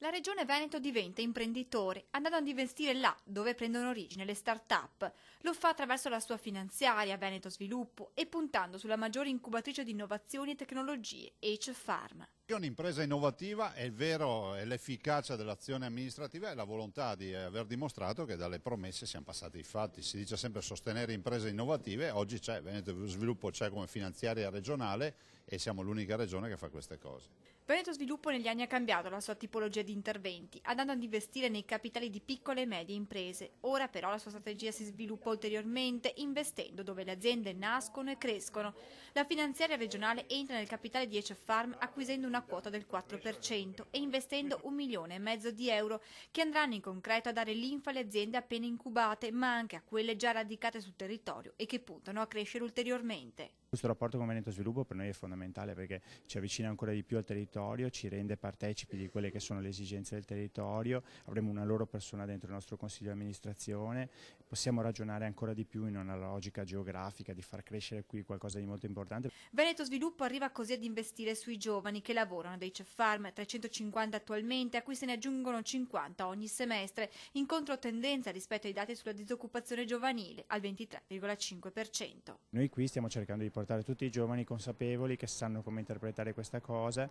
La Regione Veneto diventa imprenditore, andando ad investire là dove prendono origine le start-up. Lo fa attraverso la sua finanziaria Veneto Sviluppo e puntando sulla maggiore incubatrice di innovazioni e tecnologie, H-Farm. Un'impresa innovativa è l'efficacia dell'azione amministrativa e la volontà di aver dimostrato che dalle promesse siamo passati ai fatti. Si dice sempre sostenere imprese innovative, oggi c'è, Veneto Sviluppo c'è come finanziaria regionale e siamo l'unica regione che fa queste cose. Veneto Sviluppo negli anni ha cambiato la sua tipologia di interventi, andando ad investire nei capitali di piccole e medie imprese. Ora però la sua strategia si sviluppa ulteriormente, investendo dove le aziende nascono e crescono. La finanziaria regionale entra nel capitale di H-Farm acquisendo una quota del 4% e investendo 1,5 milioni di euro che andranno in concreto a dare linfa alle aziende appena incubate, ma anche a quelle già radicate sul territorio e che puntano a crescere ulteriormente. Questo rapporto con Veneto Sviluppo per noi è fondamentale perché ci avvicina ancora di più al territorio, ci rende partecipi di quelle che sono le esigenze del territorio, avremo una loro persona dentro il nostro consiglio di amministrazione, possiamo ragionare ancora di più in una logica geografica di far crescere qui qualcosa di molto importante. Veneto Sviluppo arriva così ad investire sui giovani che lavorano ad H-Farm, 350 attualmente, a cui se ne aggiungono 50 ogni semestre, in controtendenza rispetto ai dati sulla disoccupazione giovanile al 23,5%. Noi qui stiamo cercando di portare tutti i giovani consapevoli che sanno come interpretare questa cosa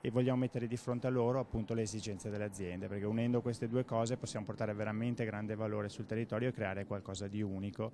e vogliamo mettere di fronte a loro appunto le esigenze delle aziende, perché unendo queste due cose possiamo portare veramente grande valore sul territorio e creare qualcosa di unico.